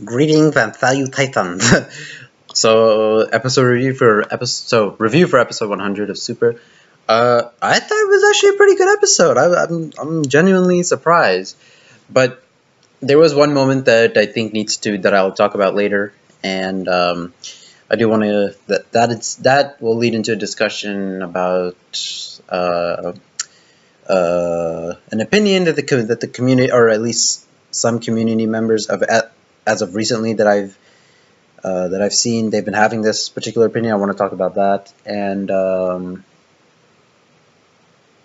Greetings and salutations. Review for episode 100 of Super. I thought it was actually a pretty good episode. I'm genuinely surprised, but there was one moment that I think that I'll talk about later, and I do want to that will lead into a discussion about uh, an opinion that the community, or at least some community members as of recently that I've seen, they've been having this particular opinion. I want to talk about that, and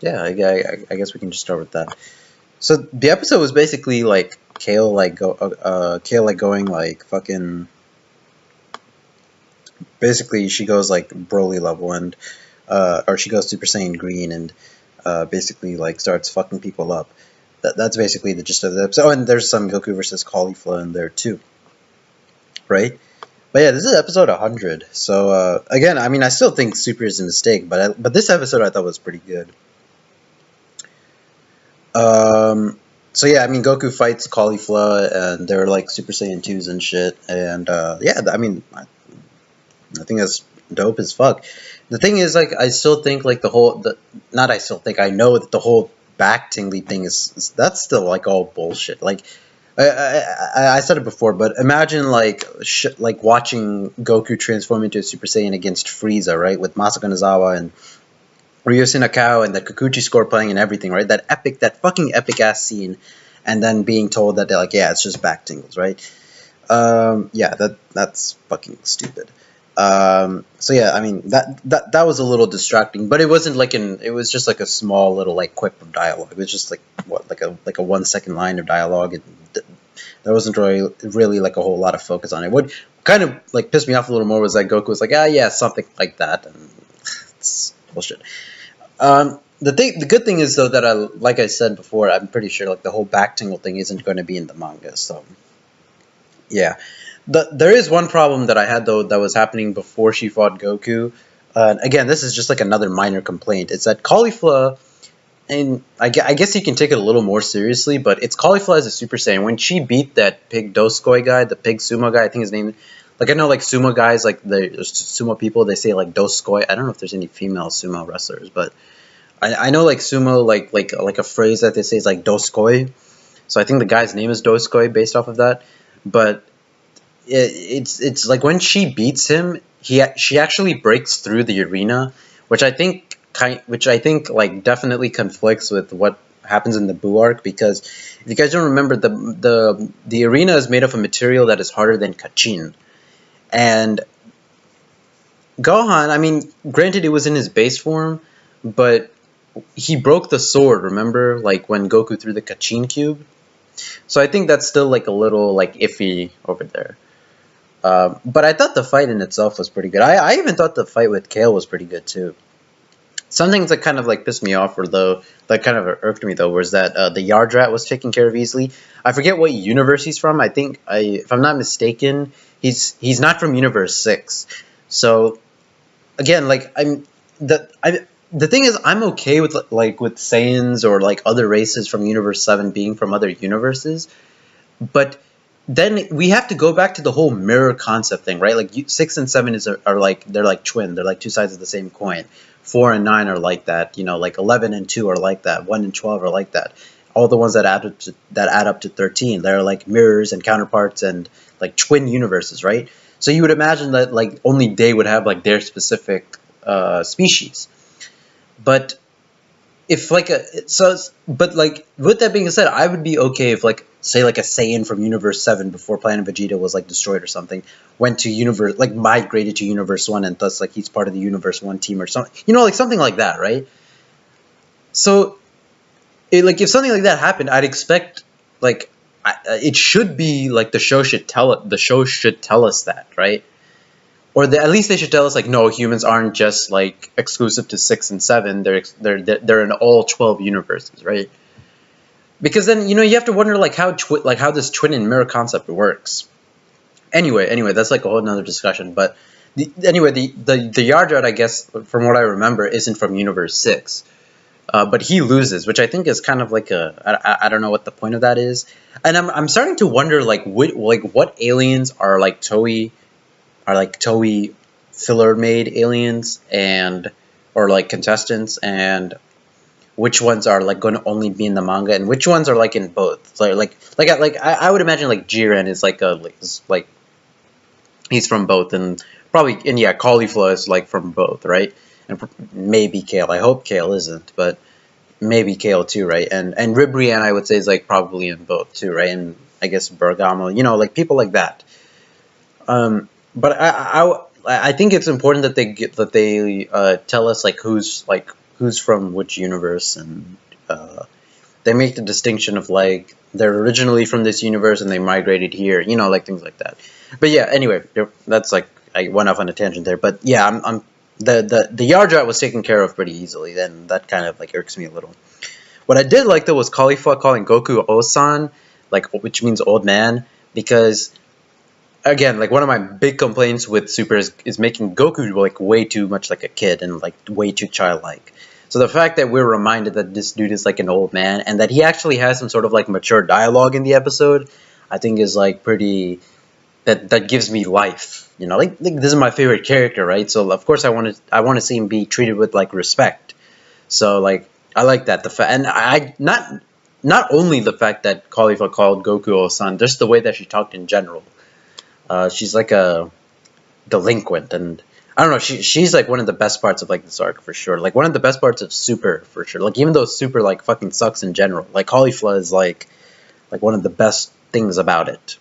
yeah, I guess we can just start with that. So the episode was basically like Kale like going like fucking. Basically, she goes like Broly level and or she goes Super Saiyan Green and basically like starts fucking people up. That's basically the gist of the episode. Oh, and there's some Goku versus Caulifla in there too, right? But yeah, this is episode 100. So again, I mean, I still think Super is a mistake, but this episode I thought was pretty good. So yeah, I mean, Goku fights Caulifla, and they're like Super Saiyan 2s and shit. And yeah, I mean, I think that's dope as fuck. The thing is, like, I still think like not I still think I know that the whole back tingly thing is that's still like all bullshit. Like I said it before, but imagine like watching Goku transform into a Super Saiyan against Frieza, right? With Masako Nozawa and Ryusu Nakao and the Kikuchi score playing and everything, right? That fucking epic ass scene, and then being told that they're like, yeah, it's just back tingles, right? Yeah, that's fucking stupid. So yeah, I mean that was a little distracting, but it wasn't like it was just like a small little like quip of dialogue. It was just like like a 1 second line of dialogue. There wasn't really like a whole lot of focus on it. What kind of like pissed me off a little more was that Goku was like, yeah, something like that, and it's bullshit. The good thing is though that like I said before, I'm pretty sure like the whole back tingle thing isn't going to be in the manga. So yeah, there is one problem that I had though that was happening before she fought Goku. Again, this is just like another minor complaint. It's that Caulifla, and I guess you can take it a little more seriously, but it's Caulifla as a Super Saiyan. When she beat that pig Doskoi guy, the pig sumo guy, I think his name. Like I know, like sumo guys, like the sumo people, they say like Doskoi. I don't know if there's any female sumo wrestlers, but I know like sumo, like a phrase that they say is like Doskoi. So I think the guy's name is Doskoi based off of that. But it's like when she beats him, she actually breaks through the arena, which I think like definitely conflicts with what happens in the Buu arc, because if you guys don't remember, the arena is made of a material that is harder than Kachin. And Gohan, I mean, granted it was in his base form, but he broke the sword, remember? Like when Goku threw the Kachin cube. So I think that's still like a little like iffy over there. But I thought the fight in itself was pretty good. I even thought the fight with Kale was pretty good too. Some things that kind of like pissed me off, or though that kind of irked me though, was that the Yardrat was taken care of easily. I forget what universe he's from. I think if I'm not mistaken, he's not from Universe 6. So again, like the thing is, I'm okay with with Saiyans or like other races from Universe 7 being from other universes, but then we have to go back to the whole mirror concept thing, right? Like 6 and 7 are like they're like twin. They're like two sides of the same coin. 4 and 9 are like that. You know, like 11 and 2 are like that. 1 and 12 are like that. All the ones that add up to 13, they're like mirrors and counterparts and like twin universes, right? So you would imagine that like only they would have like their specific species, but if like but like with that being said, I would be okay if like say like a Saiyan from Universe 7 before Planet Vegeta was like destroyed or something went to universe like migrated to Universe 1, and thus like he's part of the Universe 1 team or something, like something like that, right? So like if something like that happened, I'd expect like it should be like the show should tell us that, right? Or at least they should tell us like, no, humans aren't just like exclusive to 6 and 7. They're in all 12 universes, right? Because then you have to wonder like how this twin and mirror concept works. Anyway, that's like a whole nother discussion. But the Yardrat, I guess, from what I remember, isn't from Universe 6. but he loses, which I think is kind of like I don't know what the point of that is, and I'm starting to wonder like what aliens are like Toei filler made aliens and or like contestants, and which ones are like going to only be in the manga and which ones are like in both. So I would imagine like Jiren is like he's from both, and probably, and yeah, Caulifla is like from both, right? And maybe Kale. I hope Kale isn't, but maybe Kale too, right? And Ribrianne, I would say, is like probably in both too, right? And I guess Bergamo, like people like that. But I think it's important that they tell us like who's from which universe, and they make the distinction of like they're originally from this universe and they migrated here, like things like that. But yeah, anyway, that's like I went off on a tangent there. But yeah, I'm the Yardrat was taken care of pretty easily. Then that kind of like irks me a little. What I did like though was Caulifla calling Goku Osan, like which means old man, because again, like one of my big complaints with Super is making Goku like way too much like a kid and like way too childlike. So the fact that we're reminded that this dude is like an old man and that he actually has some sort of like mature dialogue in the episode, I think is like pretty that gives me life. Like this is my favorite character, right? So of course I want to see him be treated with like respect. So like I like that and I not only the fact that Caulifla called Goku Osan, just the way that she talked in general. She's like a delinquent, and I don't know. She's like one of the best parts of like this arc for sure. Like one of the best parts of Super for sure. Like even though Super like fucking sucks in general, like Caulifla is like one of the best things about it.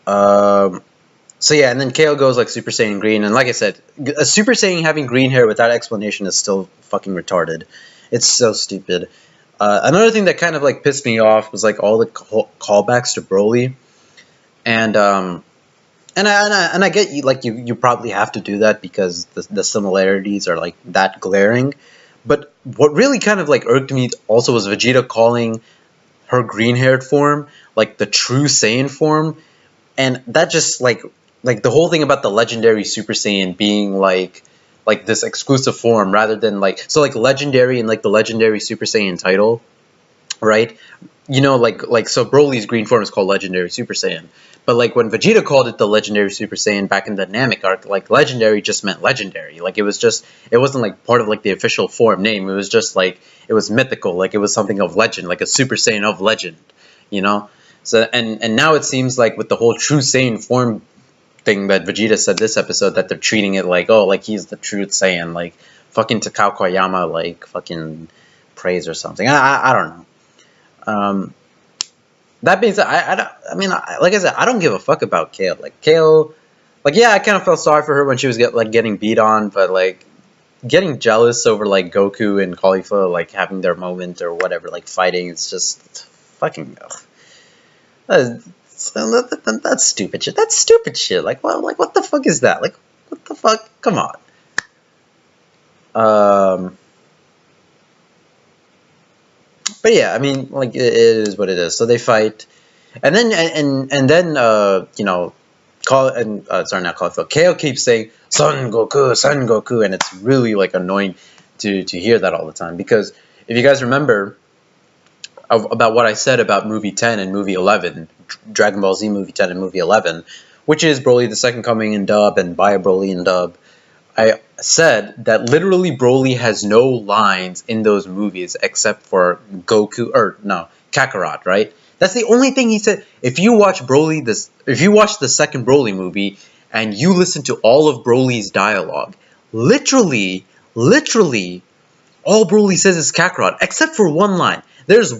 So yeah, and then Kale goes like Super Saiyan Green, and like I said, a Super Saiyan having green hair without explanation is still fucking retarded. It's so stupid. Another thing that kind of like pissed me off was like all the callbacks to Broly. And I get you, like you probably have to do that because the similarities are like that glaring. But what really kind of like irked me also was Vegeta calling her green-haired form like the true Saiyan form, and that just like the whole thing about the legendary Super Saiyan being like this exclusive form rather than like so like legendary and like the legendary Super Saiyan title, right? Like so Broly's green form is called Legendary Super Saiyan. But like when Vegeta called it the Legendary Super Saiyan back in the Namek arc, like legendary just meant legendary. Like it wasn't like part of like the official form name. It was just like it was mythical, like it was something of legend, like a Super Saiyan of legend, So and now it seems like with the whole True Saiyan form thing that Vegeta said this episode that they're treating it like, oh, like he's the true Saiyan, like fucking Takao Koyama like fucking praise or something. I don't know. That being said, like I said, I don't give a fuck about Kale. Like Kale, like yeah, I kind of felt sorry for her when she was getting beat on, but like getting jealous over like Goku and Caulifla like having their moment or whatever, like fighting, it's just fucking. That's stupid shit. That's stupid shit. Like what the fuck is that? Like what the fuck? Come on. But yeah, I mean, like it is what it is. So they fight, and then sorry, not Caulifla. Kale keeps saying Son Goku, and it's really like annoying to hear that all the time because if you guys remember about what I said about movie 10 and movie 11, Dragon Ball Z movie 10 and movie 11, which is Broly the Second Coming in dub and Baya Broly in dub. I said that literally Broly has no lines in those movies except for Kakarot, right? That's the only thing he said. If you watch the second Broly movie and you listen to all of Broly's dialogue, literally, all Broly says is Kakarot, except for one line. There's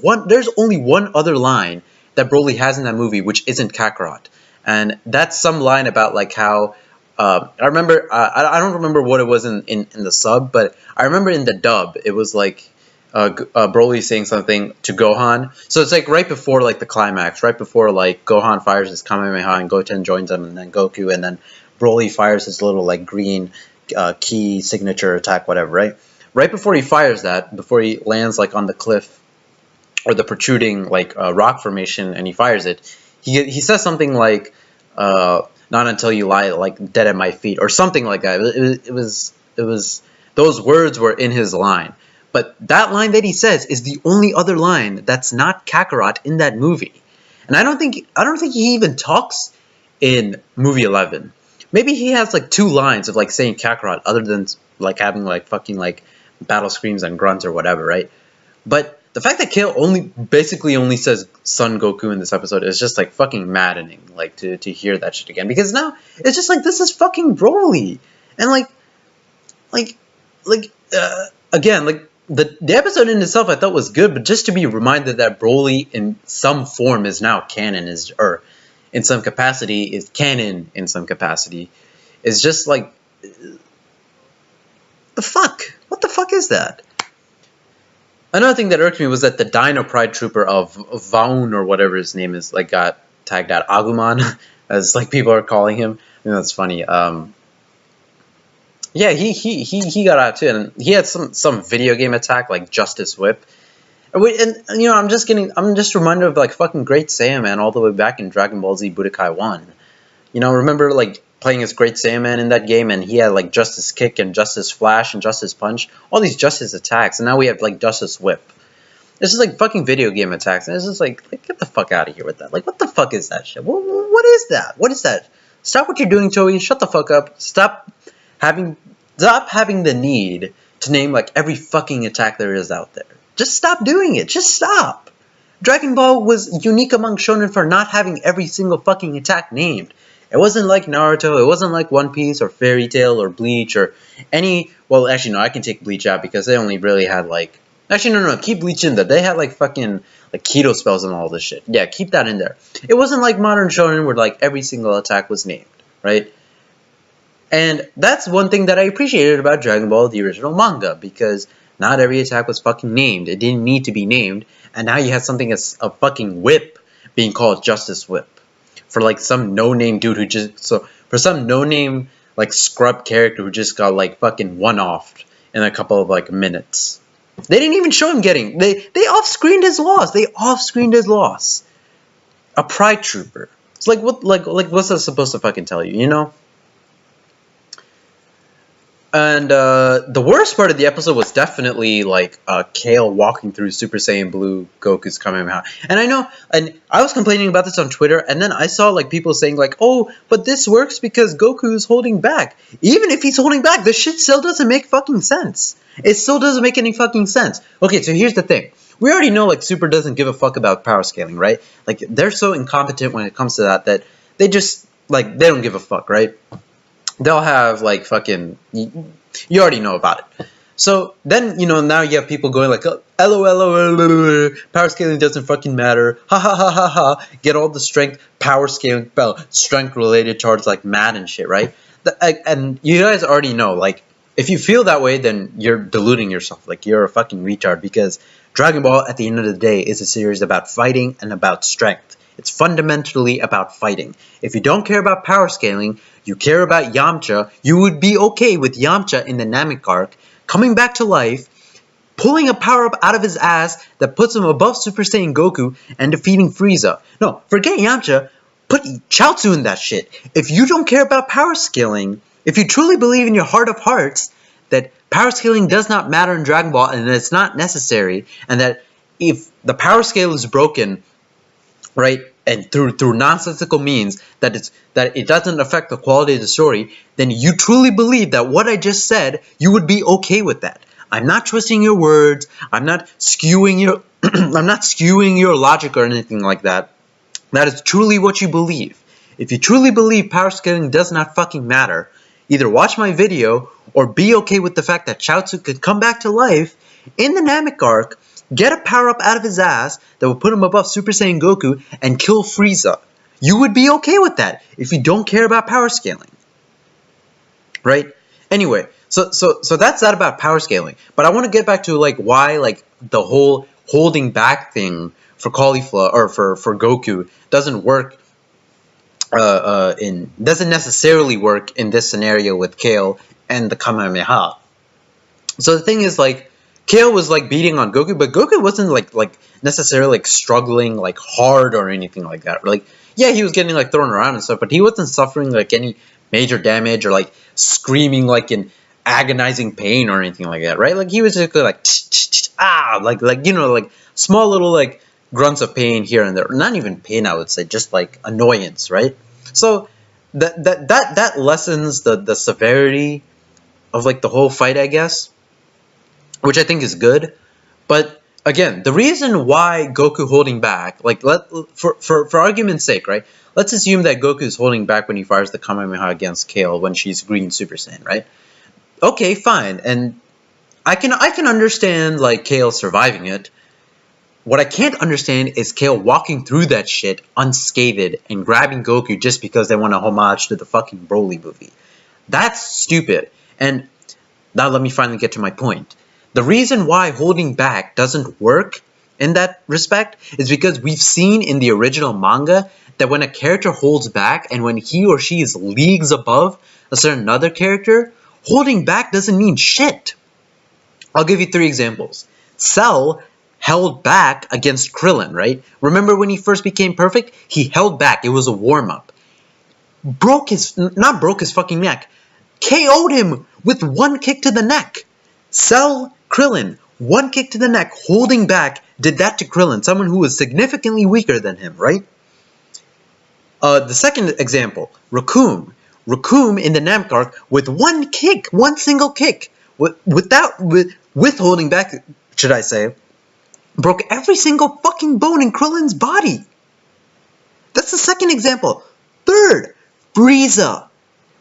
only one other line that Broly has in that movie, which isn't Kakarot, and that's some line about like how. I remember. I don't remember what it was in the sub, but I remember in the dub it was like Broly saying something to Gohan. So it's like right before like the climax, right before like Gohan fires his Kamehameha and Goten joins him, and then Goku, and then Broly fires his little like green key signature attack, whatever. Right before he fires that, before he lands like on the cliff or the protruding like rock formation, and he fires it. He says something like. Not until you lie like dead at my feet or something like that. It was those words were in his line, But that line that he says is the only other line that's not Kakarot in that movie. And I don't think he even talks in movie 11. Maybe he has like 2 lines of like saying Kakarot other than like having like fucking like battle screams and grunts or whatever, right? But the fact that Kale basically only says Son Goku in this episode is just like fucking maddening, like to hear that shit again, because now it's just like this is fucking Broly, and again, like the episode in itself I thought was good, but just to be reminded that Broly in some form is now canon, or in some capacity is canon in some capacity, is just like the fuck. What the fuck is that? Another thing that irked me was that the Dino Pride Trooper of Vaun, or whatever his name is, like got tagged out. Agumon, as like people are calling him. I think that's funny. Yeah, he got out too, and he had some video game attack like Justice Whip. And you know, I'm just reminded of like fucking Great Saiyaman all the way back in Dragon Ball Z Budokai 1. You know, remember like playing as Great Saiyaman in that game, and he had like Justice Kick and Justice Flash and Justice Punch, all these Justice attacks, and now we have like Justice Whip. It's just like fucking video game attacks, and it's just like get the fuck out of here with that. Like, what the fuck is that shit? What is that? What is that? Stop what you're doing, Toei. Shut the fuck up. Stop having the need to name like every fucking attack there is out there. Just stop doing it. Just stop. Dragon Ball was unique among shonen for not having every single fucking attack named. It wasn't like Naruto, it wasn't like One Piece or Fairy Tail or Bleach or any... Well, actually, no, I can take Bleach out because they only really had like... Actually, no, keep Bleach in there. They had like fucking like keto spells and all this shit. Yeah, keep that in there. It wasn't like modern shonen where like every single attack was named, right? And that's one thing that I appreciated about Dragon Ball, the original manga, because not every attack was fucking named. It didn't need to be named. And now you have something as a fucking whip being called Justice Whip. For like some no-name dude who just... So, for some no-name like scrub character who just got like fucking one-offed in a couple of like minutes. They didn't even show him getting... They off-screened his loss. They off-screened his loss. A Pride Trooper. It's like, what, like what's that supposed to fucking tell you, you know? And the worst part of the episode was definitely like Kale walking through Super Saiyan Blue Goku's Kamehameha. And I know, and I was complaining about this on Twitter, and then I saw like people saying like, oh, but this works because Goku is holding back. Even if he's holding back, this shit still doesn't make fucking sense. It still doesn't make any fucking sense. Okay, so here's the thing. We already know like Super doesn't give a fuck about power scaling, right? Like they're so incompetent when it comes to that they just like they don't give a fuck, right? They'll have like fucking, you already know about it. So then, you know, now you have people going like, LOL, power scaling doesn't fucking matter, ha ha ha ha ha, get all the strength, power scaling, strength related charge like mad and shit, right? And you guys already know, like, if you feel that way, then you're deluding yourself, like you're a fucking retard, because Dragon Ball at the end of the day is a series about fighting and about strength. It's fundamentally about fighting. If you don't care about power scaling, you care about Yamcha, you would be okay with Yamcha in the Namek arc coming back to life, pulling a power-up out of his ass that puts him above Super Saiyan Goku and defeating Frieza. No, forget Yamcha, put Chaozu in that shit. If you don't care about power scaling, if you truly believe in your heart of hearts that power scaling does not matter in Dragon Ball and that it's not necessary, and that if the power scale is broken, right, and through nonsensical means that it doesn't affect the quality of the story, then you truly believe that what I just said, you would be okay with that. I'm not twisting your words. I'm not skewing your I'm not skewing your logic or anything like that. That is truly what you believe. If you truly believe power scaling does not fucking matter, either watch my video or be okay with the fact that Chaozu could come back to life in the Namek arc, get a power-up out of his ass that will put him above Super Saiyan Goku and kill Frieza. You would be okay with that if you don't care about power scaling. Right? Anyway, so that's that about power scaling. But I want to get back to like why like the whole holding back thing for Caulifla or for Goku doesn't work doesn't necessarily work in this scenario with Kale and the Kamehameha. So the thing is like Kale was like beating on Goku, but Goku wasn't like necessarily like struggling like hard or anything like that. Like, yeah, he was getting like thrown around and stuff, but he wasn't suffering like any major damage or like screaming like in agonizing pain or anything like that, right? Like he was just like like you know, like small little like grunts of pain here and there. Not even pain, I would say, just like annoyance, right? So that lessens the severity of like the whole fight, I guess, which I think is good. But again, the reason why Goku holding back, like for argument's sake, right? Let's assume that Goku is holding back when he fires the Kamehameha against Kale when she's Green Super Saiyan, right? Okay, fine, and I can understand like Kale surviving it. What I can't understand is Kale walking through that shit unscathed and grabbing Goku just because they want a homage to the fucking Broly movie. That's stupid. And now let me finally get to my point. The reason why holding back doesn't work in that respect is because we've seen in the original manga that when a character holds back and when he or she is leagues above a certain other character, holding back doesn't mean shit. I'll give you 3 examples. Cell held back against Krillin, right? Remember when he first became perfect? He held back. It was a warm-up. Not broke his fucking neck. KO'd him with 1 kick to the neck. Cell, Krillin, 1 kick to the neck, holding back, did that to Krillin, someone who was significantly weaker than him, right? The second example, Raccoon. Raccoon in the Namek arc with 1 kick, 1 single kick, with holding back, should I say, broke every single fucking bone in Krillin's body. That's the second example. Third, Frieza.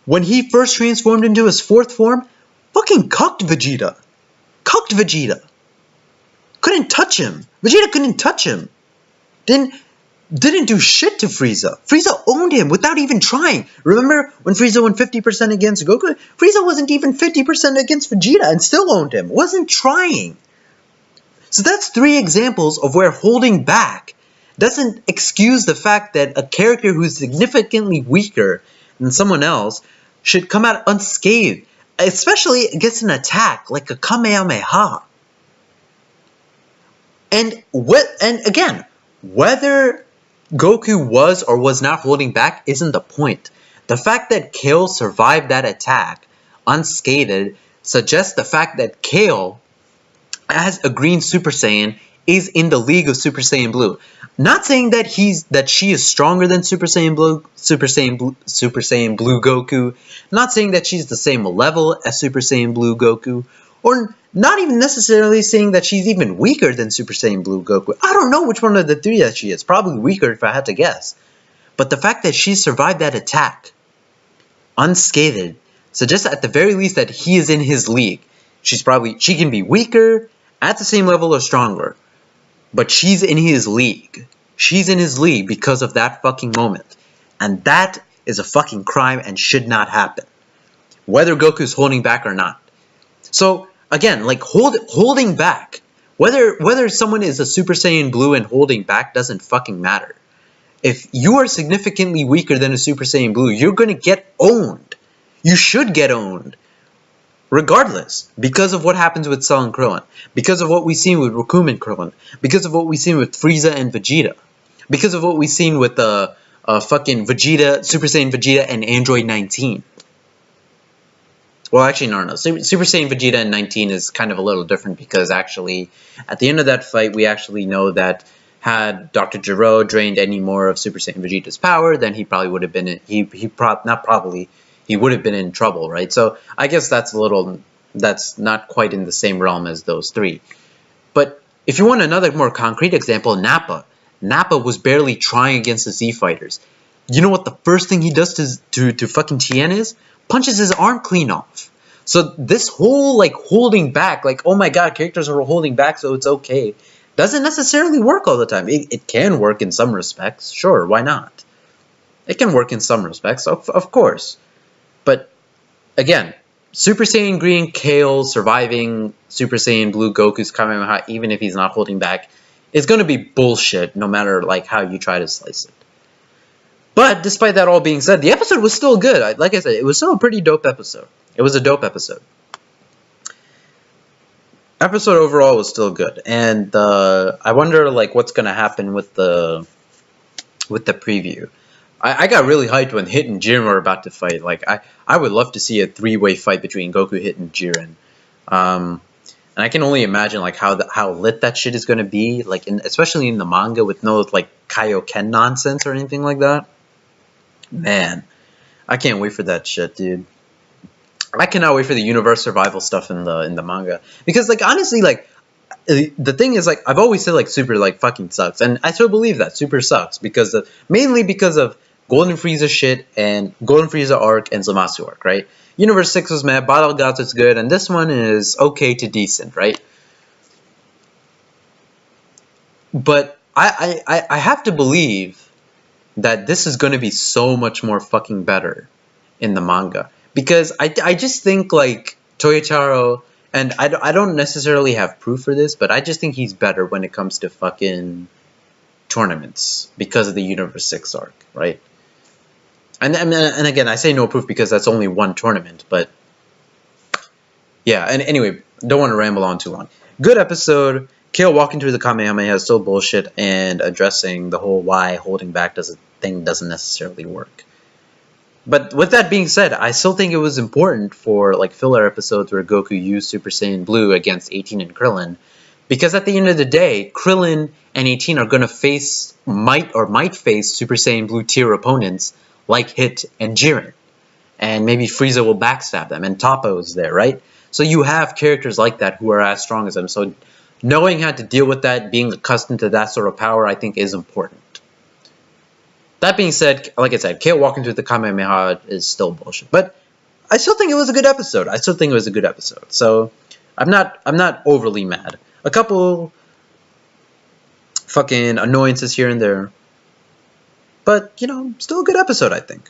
When he first transformed into his 4th form, fucking cucked Vegeta. Cucked Vegeta. Couldn't touch him. Vegeta couldn't touch him. Didn't do shit to Frieza. Frieza owned him without even trying. Remember when Frieza went 50% against Goku? Frieza wasn't even 50% against Vegeta and still owned him. Wasn't trying. So that's 3 examples of where holding back doesn't excuse the fact that a character who's significantly weaker than someone else should come out unscathed, especially against an attack like a Kamehameha. And again, whether Goku was or was not holding back isn't the point. The fact that Kale survived that attack unscathed suggests the fact that Kale, as a Green Super Saiyan, is in the league of Super Saiyan Blue. Not saying that she is stronger than Super Saiyan Blue Goku. Not saying that she's the same level as Super Saiyan Blue Goku, or not even necessarily saying that she's even weaker than Super Saiyan Blue Goku. I don't know which one of the 3 that she is. Probably weaker if I had to guess. But the fact that she survived that attack unscathed suggests at the very least that he is in his league. She can be weaker, at the same level or stronger, but she's in his league. She's in his league because of that fucking moment. And that is a fucking crime and should not happen. Whether Goku's holding back or not. So, again, like holding back. Whether someone is a Super Saiyan Blue and holding back doesn't fucking matter. If you are significantly weaker than a Super Saiyan Blue, you're gonna get owned. You should get owned. Regardless, because of what happens with Cell and Krillin, because of what we've seen with Raccoon and Krillin, because of what we've seen with Frieza and Vegeta, because of what we've seen with fucking Vegeta, Super Saiyan Vegeta and Android 19. Well, actually, no. Super Saiyan Vegeta and 19 is kind of a little different because actually, at the end of that fight, we actually know that had Dr. Gero drained any more of Super Saiyan Vegeta's power, then he probably would have been he would have been in trouble, right? So I guess that's not quite in the same realm as those 3. But if you want another more concrete example, Nappa. Nappa was barely trying against the Z Fighters. You know what the first thing he does to fucking Tien is? Punches his arm clean off. So this whole like holding back, like oh my god, characters are holding back so it's okay, doesn't necessarily work all the time. It can work in some respects, sure, why not? It can work in some respects, of course. But, again, Super Saiyan Green Kale surviving Super Saiyan Blue Goku's Kamehameha, even if he's not holding back, is going to be bullshit no matter like how you try to slice it. But, despite that all being said, the episode was still good. Like I said, it was still a pretty dope episode. It was a dope episode. Episode overall was still good. And I wonder like what's going to happen with the preview. I got really hyped when Hit and Jiren were about to fight. Like I would love to see a three-way fight between Goku, Hit, and Jiren. And I can only imagine like how lit that shit is gonna be, like especially in the manga with no like Kaioken nonsense or anything like that. Man, I can't wait for that shit, dude. I cannot wait for the universe survival stuff in the manga because like honestly like the thing is like I've always said like Super like fucking sucks and I still believe that Super sucks because mainly because of Golden Frieza shit and Golden Frieza arc and Zamasu arc, right? Universe 6 was mad, Battle Gods is good, and this one is okay to decent, right? But I have to believe that this is going to be so much more fucking better in the manga. Because I just think, like, Toyotarou, and I don't necessarily have proof for this, but I just think he's better when it comes to fucking tournaments because of the Universe 6 arc, right? And again, I say no proof because that's only one tournament, but yeah, and anyway, don't want to ramble on too long. Good episode. Kale walking through the Kamehameha is still bullshit and addressing the whole why holding back doesn't necessarily work. But with that being said, I still think it was important for like filler episodes where Goku used Super Saiyan Blue against 18 and Krillin, because at the end of the day, Krillin and 18 are going to might face Super Saiyan Blue tier opponents like Hit and Jiren, and maybe Frieza will backstab them, and Toppo's there, right? So you have characters like that who are as strong as them. So knowing how to deal with that, being accustomed to that sort of power, I think is important. That being said, like I said, Kale walking through the Kamehameha is still bullshit. But I still think it was a good episode. So I'm not overly mad. A couple fucking annoyances here and there. But, you know, still a good episode, I think.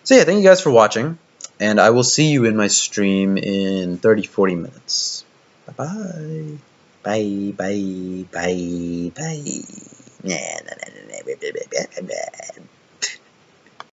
So yeah, thank you guys for watching. And I will see you in my stream in 30-40 minutes. Bye-bye. Bye, bye, bye, bye.